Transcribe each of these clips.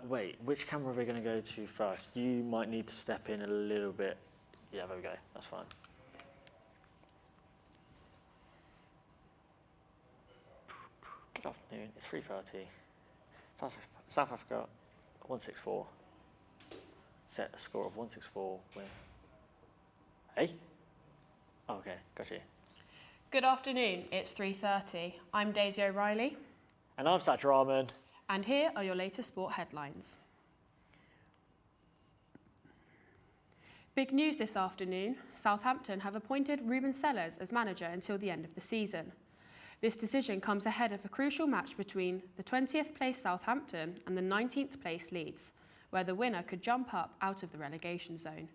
Wait, which camera are we going to go to first? You might need to step in a little bit. Yeah, there we go. That's fine. Good afternoon. It's 3:30. South Africa, 164. Set a score of 164 with... Hey? Oh, okay, got you. Good afternoon, it's 3:30. I'm Daisy O'Reilly. And I'm Satch Rahman. And here are your latest sport headlines. Big news this afternoon. Southampton have appointed Ruben Sellers as manager until the end of the season. This decision comes ahead of a crucial match between the 20th place Southampton and the 19th place Leeds, where the winner could jump up out of the relegation zone.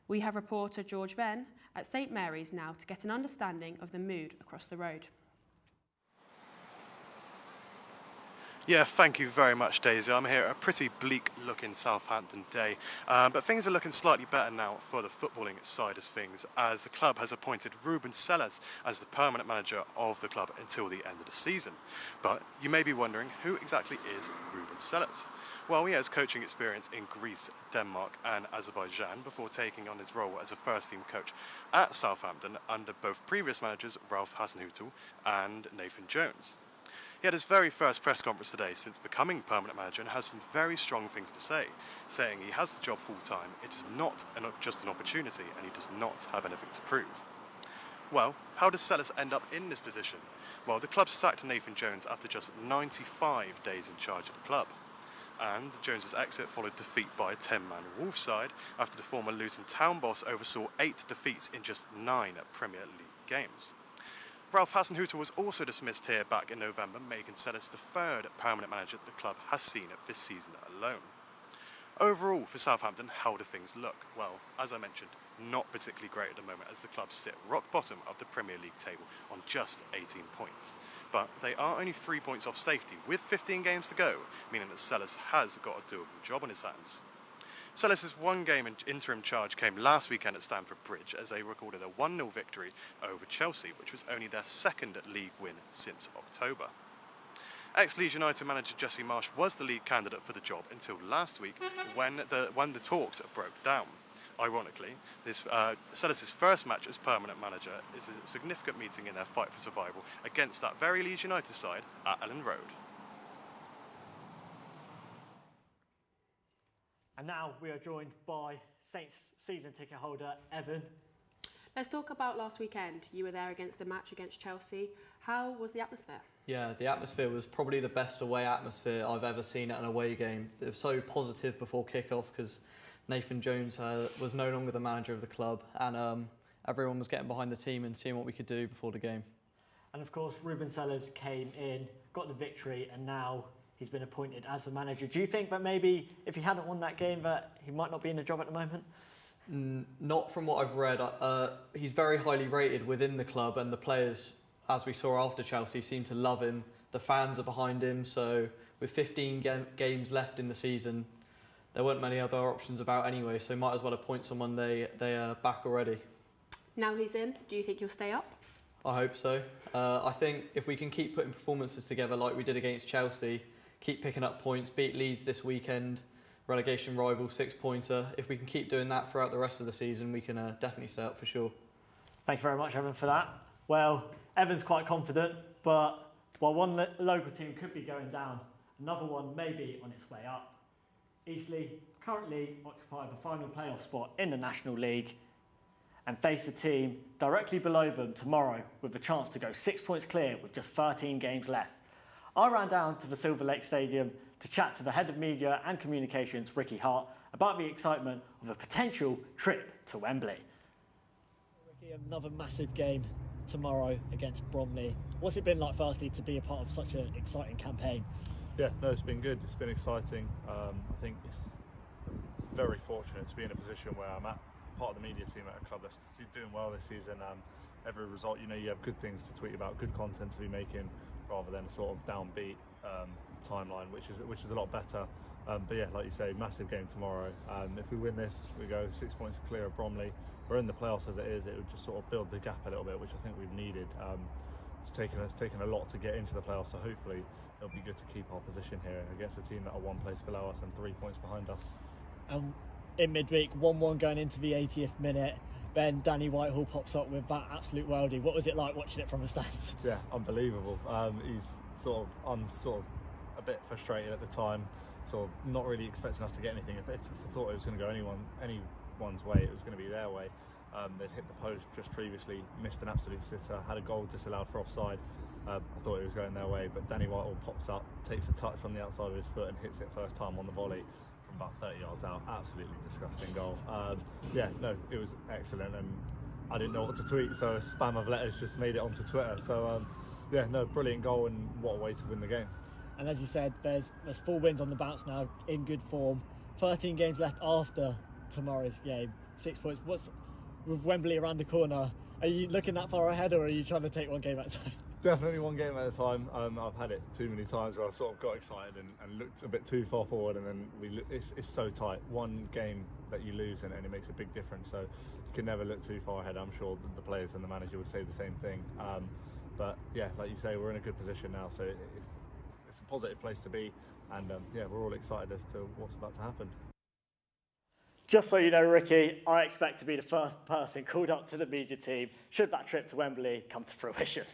We have reporter George Venn at St Mary's now to get an understanding of the mood across the road. Yeah, thank you very much, Daisy. I'm here at a pretty bleak-looking Southampton day, but things are looking slightly better now for the footballing side of things, as the club has appointed Ruben Sellers as the permanent manager of the club until the end of the season. But you may be wondering, who exactly is Ruben Sellers? Well, he has coaching experience in Greece, Denmark and Azerbaijan before taking on his role as a first-team coach at Southampton under both previous managers Ralph Hasenhüttl and Nathan Jones. He had his very first press conference today since becoming permanent manager and has some very strong things to say, saying he has the job full-time, it is not just an opportunity and he does not have anything to prove. Well, how does Sellers end up in this position? Well, the club sacked Nathan Jones after just 95 days in charge of the club. And Jones's exit followed defeat by a 10-man Wolves side after the former Luton Town boss oversaw 8 defeats in just 9 Premier League games. Ralph Hasenhüttl was also dismissed here back in November, making Sellers the third permanent manager the club has seen this season alone. Overall, for Southampton, how do things look? Well, as I mentioned, not particularly great at the moment as the club sit rock bottom of the Premier League table on just 18 points. But they are only 3 points off safety with 15 games to go, meaning that Sellers has got a doable job on his hands. Sellers' one-game interim charge came last weekend at Stamford Bridge as they recorded a 1-0 victory over Chelsea, which was only their second league win since October. Ex-Leeds United manager Jesse Marsch was the lead candidate for the job until last week when the talks broke down. Ironically, Sellers' first match as permanent manager is a significant meeting in their fight for survival against that very Leeds United side at Ellen Road. And now we are joined by Saints season ticket holder Evan. Let's talk about last weekend. You were there against the match against Chelsea. How was the atmosphere? Yeah, the atmosphere was probably the best away atmosphere I've ever seen at an away game. It was so positive before kick-off because Nathan Jones was no longer the manager of the club, and everyone was getting behind the team and seeing what we could do before the game. And of course, Ruben Sellers came in, got the victory, and now he's been appointed as the manager. Do you think that maybe if he hadn't won that game that he might not be in a job at the moment? Not from what I've read. He's very highly rated within the club, and the players, as we saw after Chelsea, seem to love him. The fans are behind him, so with 15 games left in the season, there weren't many other options about anyway, so might as well appoint someone they are back already. Now he's in, do you think he'll stay up? I hope so. I think if we can keep putting performances together like we did against Chelsea, keep picking up points, beat Leeds this weekend, relegation rival, 6-pointer. If we can keep doing that throughout the rest of the season, we can definitely stay up for sure. Thank you very much, Evan, for that. Well, Evan's quite confident, but while one local team could be going down, another one may be on its way up. Eastleigh currently occupy the final playoff spot in the National League and face a team directly below them tomorrow with a chance to go 6 points clear with just 13 games left. I ran down to the Silver Lake Stadium to chat to the head of media and communications, Ricky Hart, about the excitement of a potential trip to Wembley. Ricky, another massive game tomorrow against Bromley. What's it been like, firstly, to be a part of such an exciting campaign? Yeah, no, it's been good. It's been exciting. I think it's very fortunate to be in a position where I'm at part of the media team at a club that's doing well this season. Every result, you have good things to tweet about, good content to be making, rather than a sort of downbeat timeline, which is a lot better. But yeah, like you say, massive game tomorrow. If we win this, we go 6 points clear of Bromley. We're in the playoffs as it is. It would just sort of build the gap a little bit, which I think we've needed. It's taken a lot to get into the playoffs, so hopefully it'll be good to keep our position here against a team that are one place below us and 3 points behind us. In midweek, 1-1 going into the 80th minute, then Danny Whitehall pops up with that absolute worldie. What was it like watching it from the stands? Yeah, unbelievable. I'm sort of a bit frustrated at the time, sort of not really expecting us to get anything. If I thought it was going to go anyone's way, it was going to be their way. They'd hit the post just previously, missed an absolute sitter, had a goal disallowed for offside. I thought it was going their way, but Danny Whitehall pops up, takes a touch from the outside of his foot and hits it first time on the volley from about 30 yards out. Absolutely disgusting goal. It was excellent, and I didn't know what to tweet, so a spam of letters just made it onto Twitter. So brilliant goal, and what a way to win the game. And as you said, there's 4 wins on the bounce now, in good form. 13 games left after tomorrow's game, 6 points. With Wembley around the corner, are you looking that far ahead, or are you trying to take one game at a time? Definitely one game at a time. I've had it too many times where I've sort of got excited and looked a bit too far forward, and then it's so tight. One game that you lose and it makes a big difference. So you can never look too far ahead. I'm sure that the players and the manager would say the same thing. But yeah, like you say, we're in a good position now. So it's a positive place to be, and we're all excited as to what's about to happen. Just so you know, Ricky, I expect to be the first person called up to the media team should that trip to Wembley come to fruition.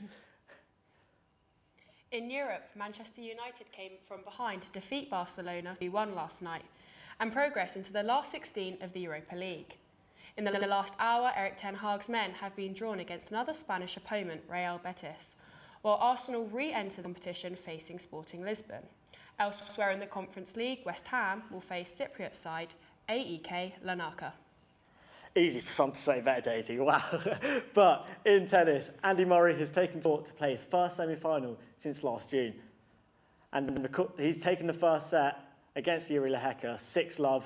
In Europe, Manchester United came from behind to defeat Barcelona 3-1 last night and progress into the last 16 of the Europa League. In the last hour, Eric Ten Hag's men have been drawn against another Spanish opponent, Real Betis, while Arsenal re-enter the competition facing Sporting Lisbon. Elsewhere in the Conference League, West Ham will face Cypriot side AEK Larnaca. Easy for some to say better, Daisy, wow. But in tennis, Andy Murray has taken thought to play his first semi-final since last June. And he's taken the first set against Yuri Lehecka, 6-love.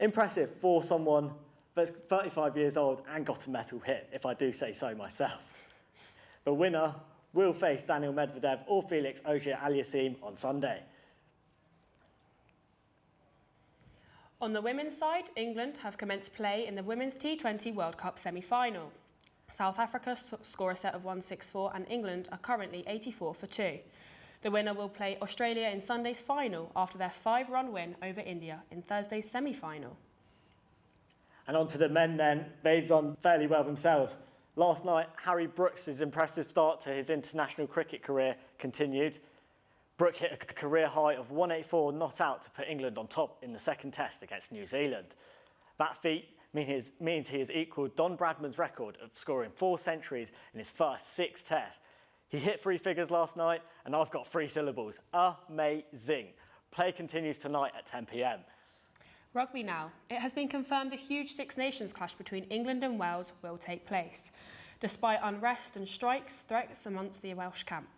Impressive for someone that's 35 years old and got a medal hit, if I do say so myself. The winner will face Daniil Medvedev or Felix Auger-Aliassime on Sunday. On the women's side, England have commenced play in the Women's T20 World Cup semi-final. South Africa score a set of 1-6-4 and England are currently 84-2. The winner will play Australia in Sunday's final after their 5-run win over India in Thursday's semi-final. And on to the men then, they've done fairly well themselves. Last night, Harry Brooks' impressive start to his international cricket career continued. Brooke hit a career high of 184 not out to put England on top in the second test against New Zealand. That feat means he has equalled Don Bradman's record of scoring 4 centuries in his first 6 tests. He hit 3 figures last night, and I've got 3 syllables. Amazing. Play continues tonight at 10 p.m. Rugby now. It has been confirmed the huge Six Nations clash between England and Wales will take place, despite unrest and strikes threats amongst the Welsh camp.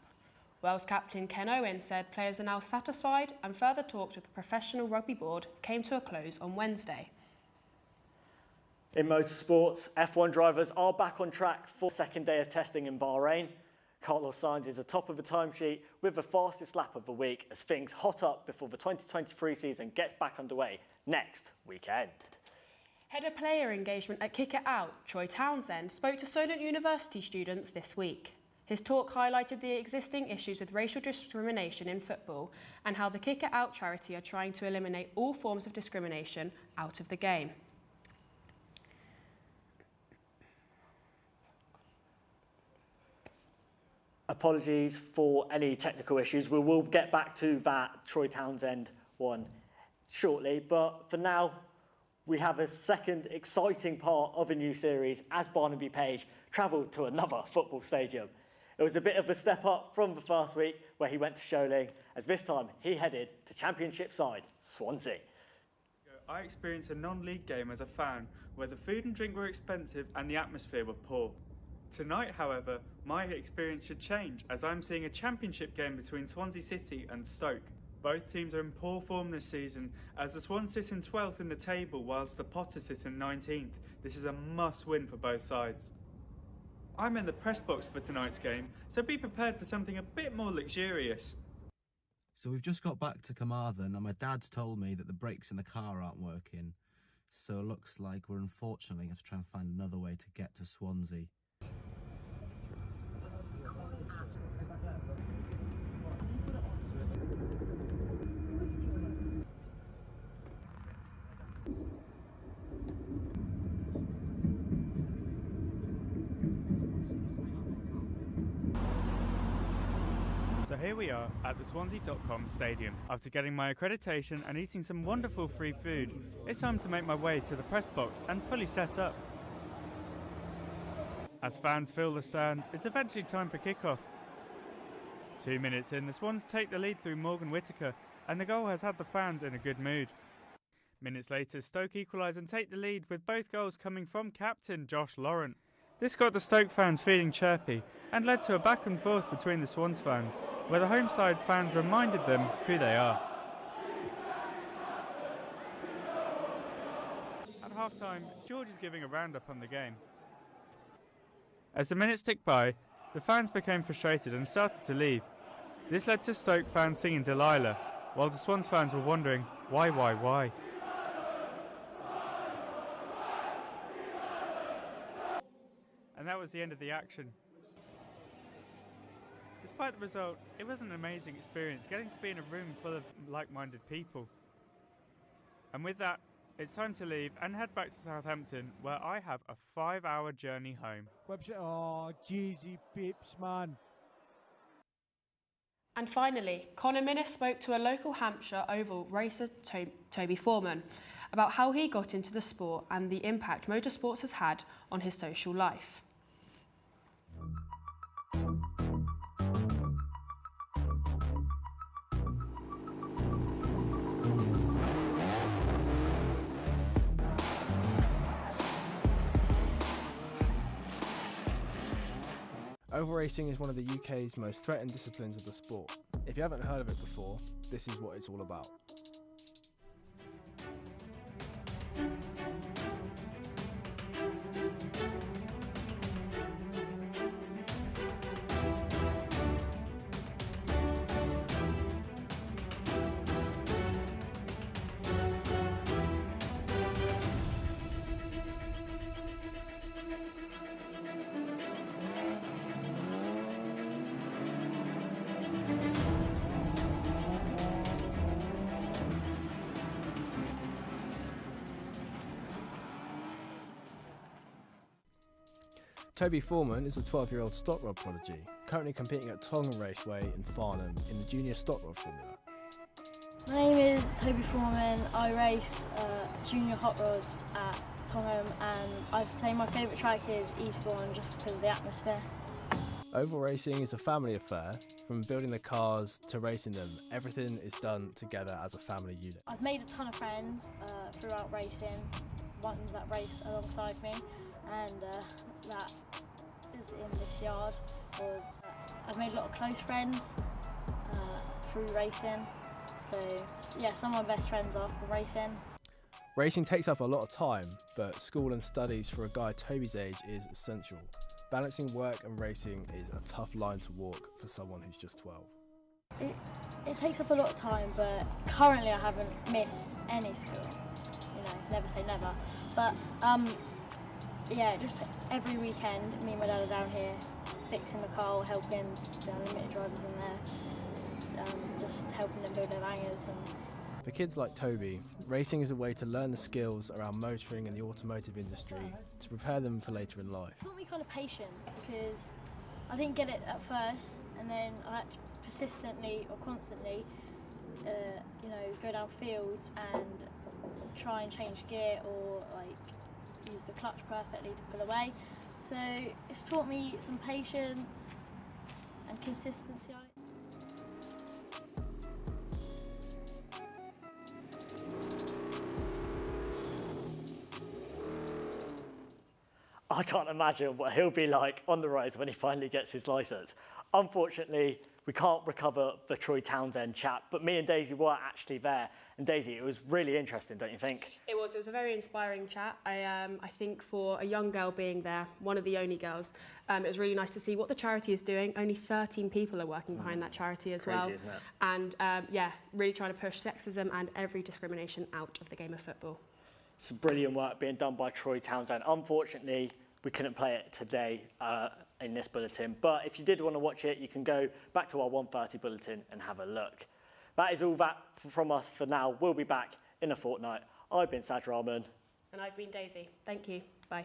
Wales captain Ken Owen said players are now satisfied, and further talks with the Professional Rugby Board came to a close on Wednesday. In motorsports, F1 drivers are back on track for the second day of testing in Bahrain. Carlos Sainz is atop of the timesheet with the fastest lap of the week as things hot up before the 2023 season gets back underway next weekend. Head of player engagement at Kick It Out, Troy Townsend, spoke to Solent University students this week. His talk highlighted the existing issues with racial discrimination in football and how the Kick It Out charity are trying to eliminate all forms of discrimination out of the game. Apologies for any technical issues. We will get back to that Troy Townsend one shortly, but for now, we have a second exciting part of a new series as Barnaby Page travelled to another football stadium. It was a bit of a step up from the first week where he went to Sholing, as this time he headed to Championship side Swansea. I experienced a non-league game as a fan where the food and drink were expensive and the atmosphere were poor. Tonight, however, my experience should change as I'm seeing a Championship game between Swansea City and Stoke. Both teams are in poor form this season as the Swans sit in 12th in the table whilst the Potters sit in 19th. This is a must-win for both sides. I'm in the press box for tonight's game, so be prepared for something a bit more luxurious. So we've just got back to Carmarthen and my dad's told me that the brakes in the car aren't working. So it looks like we're unfortunately going to try and find another way to get to Swansea. So here we are at the Swansea.com stadium. After getting my accreditation and eating some wonderful free food, it's time to make my way to the press box and fully set up. As fans fill the stands, it's eventually time for kickoff. 2 minutes in, the Swans take the lead through Morgan Whittaker, and the goal has had the fans in a good mood. Minutes later, Stoke equalise and take the lead, with both goals coming from captain Josh Laurent. This got the Stoke fans feeling chirpy and led to a back and forth between the Swans fans, where the home side fans reminded them who they are. At half-time, George is giving a roundup on the game. As the minutes ticked by, the fans became frustrated and started to leave. This led to Stoke fans singing Delilah, while the Swans fans were wondering why. And that was the end of the action. Despite the result, it was an amazing experience getting to be in a room full of like-minded people. And with that, it's time to leave and head back to Southampton, where I have a 5-hour journey home. Oh, jeezy pips, man. And finally, Conor Minnis spoke to a local Hampshire oval racer, Toby Foreman, about how he got into the sport and the impact motorsports has had on his social life. Oval racing is one of the UK's most threatened disciplines of the sport. If you haven't heard of it before, this is what it's all about. Toby Foreman is a 12-year-old stock rod prodigy, currently competing at Tongham Raceway in Farnham in the junior stock rod formula. My name is Toby Foreman. I race junior hot rods at Tongham, and I'd say my favourite track is Eastbourne just because of the atmosphere. Oval racing is a family affair. From building the cars to racing them, everything is done together as a family unit. I've made a ton of friends throughout racing, ones that race alongside me, and that is in this yard. I've made a lot of close friends through racing, so yeah, some of my best friends are from racing. Racing takes up a lot of time, but school and studies for a guy Toby's age is essential. Balancing work and racing is a tough line to walk for someone who's just 12. It takes up a lot of time, but currently I haven't missed any school. You know, never say never. But yeah, just every weekend, me and my dad are down here fixing the car, or helping the unlimited drivers in there, just helping them build their bangers. For kids like Toby, racing is a way to learn the skills around motoring and the automotive industry to prepare them for later in life. It's taught me kind of patience, because I didn't get it at first, and then I had to persistently or constantly, you know, go down fields and try and change gear or like use the clutch perfectly to pull away. So it's taught me some patience and consistency. I can't imagine what he'll be like on the roads when he finally gets his licence. Unfortunately, we can't recover the Troy Townsend chat, but me and Daisy were actually there. And Daisy, it was really interesting, don't you think? It was a very inspiring chat. I think for a young girl being there, one of the only girls, it was really nice to see what the charity is doing. Only 13 people are working behind that charity as well. Crazy, isn't it? And yeah, really trying to push sexism and every discrimination out of the game of football. Some brilliant work being done by Troy Townsend. Unfortunately, we couldn't play it today in this bulletin, but if you did want to watch it, you can go back to our 1:30 bulletin and have a look. That is all that from us for now. We'll be back in a fortnight. I've been Sajraman. And I've been Daisy. Thank you. Bye.